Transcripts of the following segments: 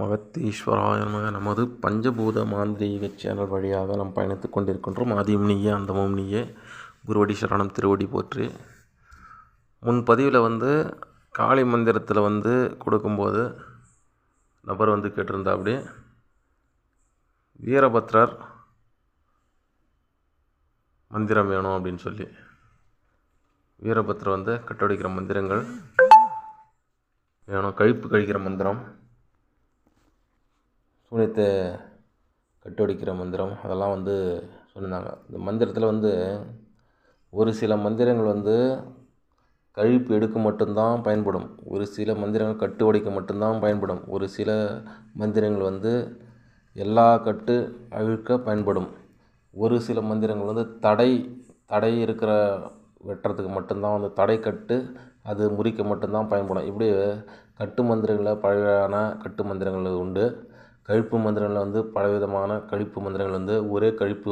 மகத்தீஸ்வராய நமக. நமது பஞ்சபூத மாந்திரீக சேனல் வழியாக நாம் பயணித்து கொண்டிருக்கின்றோம். ஆதியும் நீயே அந்தமும் நீயே, குருவடி சரணம் திருவடி போற்றி. முன்பதிவில் காளி மந்திரத்தில் கொடுக்கும்போது நபர் கேட்டிருந்தா அப்படி வீரபத்ரர் மந்திரம் வேணும் அப்படின்னு சொல்லி. வீரபத்ரர் கட்டடிக்கிற மந்திரங்கள் வேணும். கழிப்பு கழிக்கிற மந்திரம், சூனியத்தை கட்டடிக்கிற மந்திரம், அதெல்லாம் சொல்லியிருந்தாங்க. இந்த மந்திரத்தில் ஒரு சில மந்திரங்கள் கழிப்பு எடுக்க மட்டும்தான் பயன்படும். ஒரு சில மந்திரங்கள் கட்டு உடைக்க மட்டும்தான் பயன்படும். ஒரு சில மந்திரங்கள் எல்லா கட்டு அழிக்க பயன்படும். ஒரு சில மந்திரங்கள் தடை இருக்கிற வெட்டுறதுக்கு மட்டும்தான் தடை கட்டு அது முறிக்க மட்டும்தான் பயன்படும். இப்படி கட்டு மந்திரங்களில் பழையான கட்டு மந்திரங்கள் உண்டு. கழிப்பு மந்திரங்களில் பலவிதமான கழிப்பு மந்திரங்கள் ஒரே கழிப்பு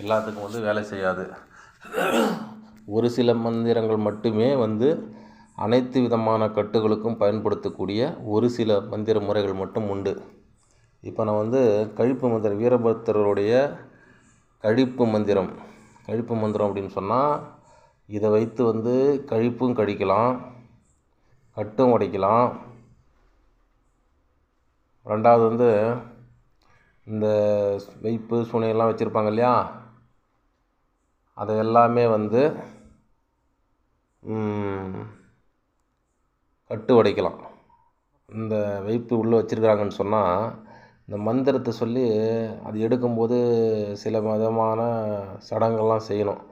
எல்லாத்துக்கும் வேலை செய்யாது. ஒரு சில மந்திரங்கள் மட்டுமே அனைத்து விதமான கட்டுகளுக்கும் பயன்படுத்தக்கூடிய ஒரு சில மந்திர முறைகள் மட்டும் உண்டு. இப்போ நான் கழிப்பு மந்திரம், வீரபத்ரருடைய கழிப்பு மந்திரம் அப்படின்னு சொன்னால், இதை வைத்து கழிப்பும் கழிக்கலாம், கட்டும் உடைக்கலாம். ரெண்டாவது இந்த வைப்பு சூனையெல்லாம் வச்சுருப்பாங்க இல்லையா, அதை எல்லாமே கட்டு உடைக்கலாம். இந்த வைப்பு உள்ளே வச்சுருக்காங்கன்னு சொன்னால், இந்த மந்திரத்தை சொல்லி அது எடுக்கும்போது சில விதமான சடங்கெல்லாம் செய்யணும்.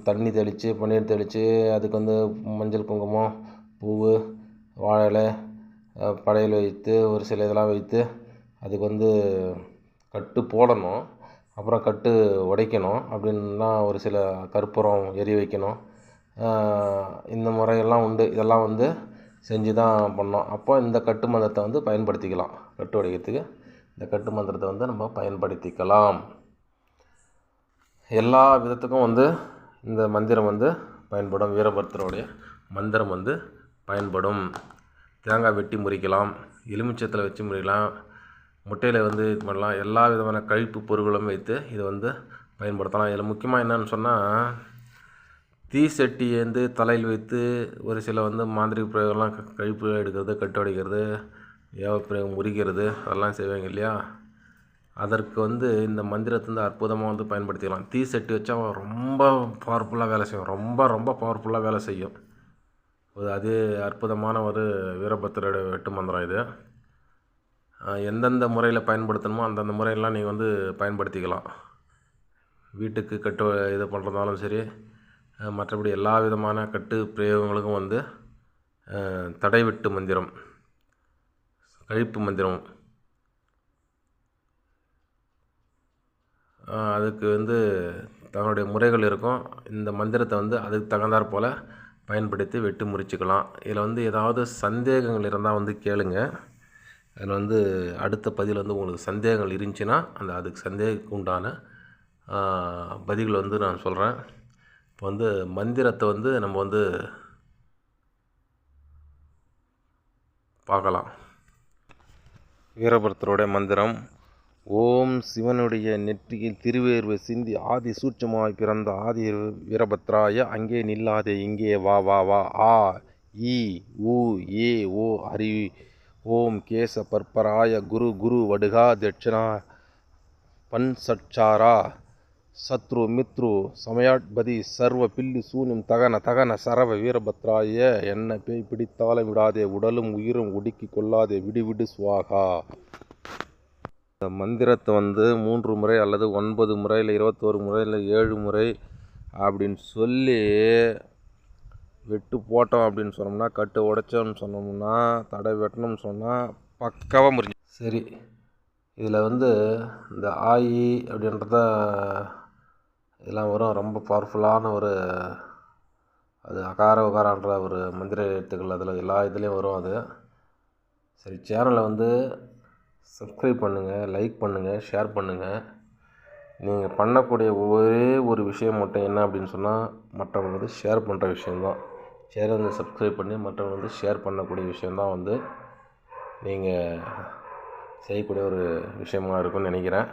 தண்ணி தெளித்து, பன்னீர் தெளித்து, அதுக்கு மஞ்சள் குங்குமம், பூவு, வாழை, படையல் வைத்து, ஒரு சில இதெல்லாம் வைத்து அதுக்கு கட்டு போடணும். அப்புறம் கட்டு உடைக்கணும். அப்படின்னா ஒரு சில கற்பூரம் எரி வைக்கணும். இந்த முறையெல்லாம் உண்டு. இதெல்லாம் செஞ்சு தான் பண்ணோம். அப்போ இந்த கட்டு மந்திரத்தை பயன்படுத்திக்கலாம். கட்டு உடைக்கிறதுக்கு இந்த கட்டு மந்திரத்தை நம்ம பயன்படுத்திக்கலாம். எல்லா விதத்துக்கும் இந்த மந்திரம் பயன்படும். வீரபத்ரருடைய மந்திரம் பயன்படும். தேங்காய் வெட்டி முறிக்கலாம், எலுமிச்சத்தில் வச்சு முறிக்கலாம், முட்டையில் இது பண்ணலாம். எல்லா விதமான கழிப்பு பொருட்களும் வைத்து இதை பயன்படுத்தலாம். இதில் முக்கியமாக என்னன்னு சொன்னால், தீ சட்டி தலையில் வைத்து ஒரு சில மாந்திரிக பிரயோகம்லாம் கழிப்பு எடுக்கிறது, கட்டு அடைக்கிறது, ஏவ பிரயோகம் முறிக்கிறது, அதெல்லாம் செய்வாங்க இல்லையா. அதற்கு இந்த மந்திரத்தை அற்புதமாக பயன்படுத்திக்கலாம். தீ சட்டி வச்சா ரொம்ப பவர்ஃபுல்லாக வேலை செய்யும். ரொம்ப பவர்ஃபுல்லாக வேலை செய்யும். அது அற்புதமான ஒரு வீரபத்ரரோட வெட்டு மந்திரம் இது. எந்தெந்த முறையில் பயன்படுத்தணுமோ அந்தந்த முறையெல்லாம் நீங்கள் பயன்படுத்திக்கலாம். வீட்டுக்கு கட்டு இது பண்ணுறதாலும் சரி, மற்றபடி எல்லா விதமான கட்டு பிரயோகங்களுக்கும் தடை வெட்டு மந்திரம், கழிப்பு மந்திரம், அதுக்கு தன்னுடைய முறைகள் இருக்கும். இந்த மந்திரத்தை அதுக்கு தகுந்தாற் போல் பயன்படுத்தி வெட்டு முறிச்சுக்கலாம். இதில் ஏதாவது சந்தேகங்கள் இருந்தால் கேளுங்க. அதில் அடுத்த பதில் உங்களுக்கு சந்தேகங்கள் இருந்துச்சுன்னா அதுக்கு சந்தேகத்துக்கு உண்டான பதில்கள் நான் சொல்கிறேன். இப்போ மந்திரத்தை நம்ம பார்க்கலாம். வீரபத்ரருடைய மந்திரம். ஓம் சிவனுடைய நெற்றியில் திருவேர்வை சிந்தி ஆதி சூட்சமாய் பிறந்த ஆதி வீரபத்ராய, அங்கே நில்லாதே இங்கே வா வா வா. ஆ இ உ ஏ ஓ ஹரி ஓம் கேச பற்பராய குரு குரு வடுகா தட்சிணா பன்சட்சாரா சத்ரு மித்ரு சமயாட்பதி சர்வ பில்லி சூன்யம் தகன தகன சரவ வீரபத்ராய, என்ன பேய் பிடித்தாலும் விடாதே, உடலும் உயிரும் ஒடுக்கி கொள்ளாதே, விடு விடு சுவாகா. இந்த மந்திரத்தை 3 முறை அல்லது 9 முறை இல்லை 21 முறை இல்லை 7 முறை அப்படின்னு சொல்லி வெட்டு போட்டோம் அப்படின்னு சொன்னோம்னா, கட்டு உடைச்சோம்னு சொன்னோம்னா, தடை வெட்டணும்னு சொன்னால் பக்காவாக முறிஞ்சு. சரி, இதில் இந்த ஆயி அப்படின்றத இதெல்லாம் வரும். ரொம்ப பவர்ஃபுல்லான ஒரு அது அகார உகாரான்ற ஒரு மந்திர எழுத்துக்கள் அதில் எல்லா இதுலேயும் வரும் அது. சரி, சேனலை சப்ஸ்கிரைப் பண்ணுங்கள், லைக் பண்ணுங்கள், ஷேர் பண்ணுங்கள். நீங்கள் பண்ணக்கூடிய ஒரே ஒரு விஷயம் மட்டும் என்ன அப்படின்னு சொன்னால், மற்றவங்களுக்கு ஷேர் பண்ணுற விஷயந்தான். சேனலை சப்ஸ்கிரைப் பண்ணி மற்றவங்களுக்கு ஷேர் பண்ணக்கூடிய விஷயந்தான் நீங்கள் செய்யக்கூடிய ஒரு விஷயமாக இருக்கும்னு நினைக்கிறேன்.